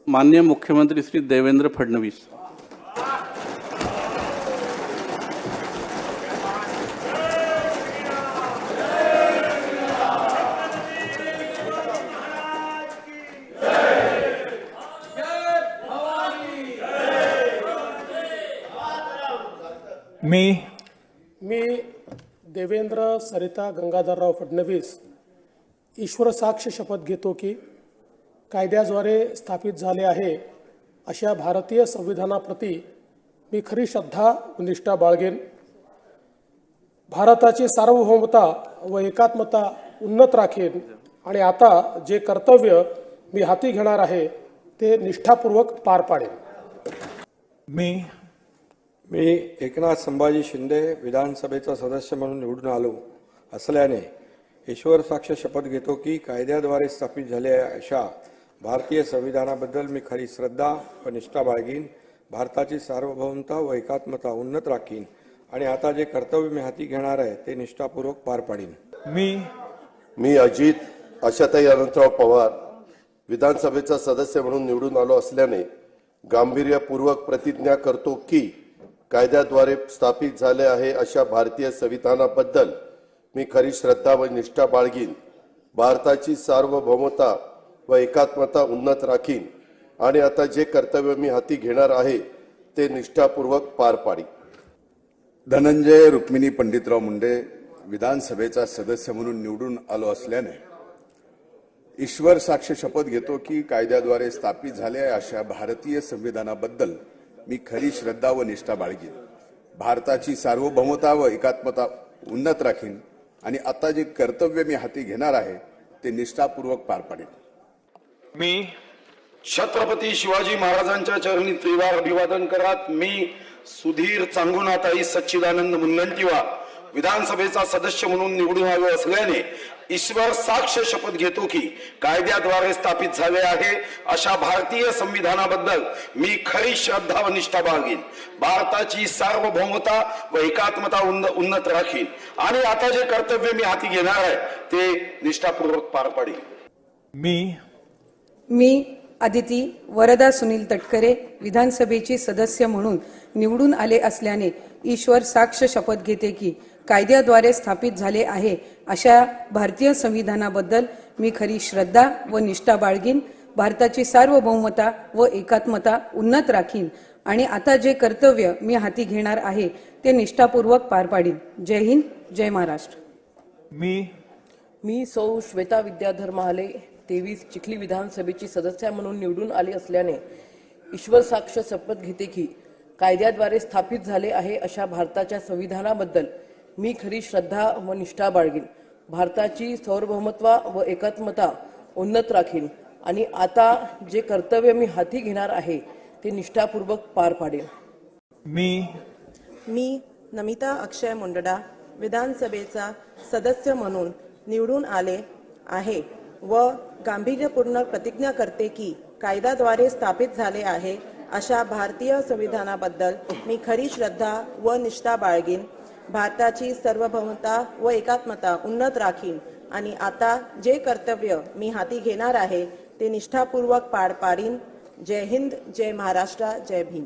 माननीय मुख्यमंत्री श्री देवेंद्र फडणवीस। मी देवेंद्र सरिता गंगाधरराव फडणवीस ईश्वर साक्ष शपथ घेतो की कायद्याद्वारे स्थापित झाले आहे अशा भारतीय संविधानाप्रती मी खरी श्रद्धा व निष्ठा बाळगेन। भारताची सार्वभौमता व एकात्मता उन्नत राखेन आणि आता जे कर्तव्य मी हाती घेणार आहे ते निष्ठापूर्वक पार पाडेन। मी एकनाथ संभाजी शिंदे विधानसभेचा सदस्य म्हणून निवडून आलो असल्याने ईश्वर साक्ष शपथ घेतो की कायद्याद्वारे स्थापित झालेल्या अशा भारतीय संविधानाबद्दल मी खरी श्रद्धा व निष्ठा बाळगीन, भारताची सार्वभौमता व एकात्मता उन्नत राखीन आणि आता जे कर्तव्य मी हाती घेणार आहे ते निष्ठापूर्वक पार पाडीन। मी अजित आशाताई अनंतराव पवार विधानसभेचा सदस्य म्हणून निवडून आलो असल्याने गांभीर्यपूर्वक प्रतिज्ञा करतो की कायद्याद्वारे स्थापित झाले आहे अशा भारतीय संविधानाबद्दल मी खरी श्रद्धा व निष्ठा बाळगीन, भारताची सार्वभौमता व एकात्मता उन्नत राखीन आणि आता जे कर्तव्य मी हाती घेणार आहे ते निष्ठापूर्वक पार पाडीन। धनंजय रुक्मिणी पंडितराव मुंडे विधानसभेचा सदस्य म्हणून निवडून आलो असल्याने ईश्वर साक्ष शपथ घेतो की कायद्याद्वारे स्थापित झाले अशा भारतीय संविधानाबद्दल मी खरी श्रद्धा व निष्ठा बाळगीन, भारताची सार्वभौमता व एकात्मता उन्नत राखीन आणि आता जे कर्तव्य मी हाती घेणार आहे ते निष्ठापूर्वक पार पाडेन। मी छत्रपती शिवाजी महाराजांच्या चरणी त्रिवार अभिवादन करत मी सुधीर चांगुनाताई सच्चिदानंद मुनगंटीवार विधानसभेचा सदस्य म्हणून निवडून आलो असल्याने ईश्वर साक्ष शपथ घेतो की कायद्याद्वारे स्थापित झाले आहे अशा भारतीय संविधानाबद्दल मी खरी श्रद्धा व निष्ठा बाळगीन, भारताची सार्वभौमता व एकात्मता उन्नत राखीन आणि आता जे कर्तव्य मी हाती घेणार आहे ते निष्ठापूर्वक पार पाडीन। मी आदिती वरदा सुनील तटकरे विधानसभेची सदस्य म्हणून निवडून आले असल्याने ईश्वर साक्ष शपथ घेते की कायद्याद्वारे स्थापित झाले आहे अशा भारतीय संविधानाबद्दल मी खरी श्रद्धा व निष्ठा बाळगीन, भारताची सार्वभौमता व एकात्मता उन्नत राखीन आणि आता जे कर्तव्य मी हाती घेणार आहे ते निष्ठापूर्वक पार पाडीन। जय हिंद, जय महाराष्ट्र। मी सौ श्वेता विद्याधर महाले 23 चिखली विधानसभेची सदस्य म्हणून निवडून आले असल्याने ईश्वर साक्ष शपथ घेते की कायद्याद्वारे स्थापित झाले आहे अशा भारताच्या संविधानाबद्दल मी खरी श्रद्धा व निष्ठा बाळगीन, भारताची सार्वभौमत्व व एकात्मता उन्नत राखीन आणि आता जे कर्तव्य मी हाती घेणार आहे ते निष्ठापूर्वक पार पाडेन। मी नमिता अक्षय मुंडडा विधानसभेचा सदस्य म्हणून निवडून आले आहे व गांभीर्यपूर्ण प्रतिज्ञा करते की कायद्याद्वारे स्थापित झाले आहे अशा भारतीय संविधानाबद्दल मी खरी श्रद्धा व निष्ठा बाळगीन, भारताची सार्वभौमता व एकात्मता उन्नत राखीन आणि आता जे कर्तव्य मी हाती घेणार आहे ते निष्ठापूर्वक पार पाडीन। जय हिंद, जय महाराष्ट्र, जय भीम।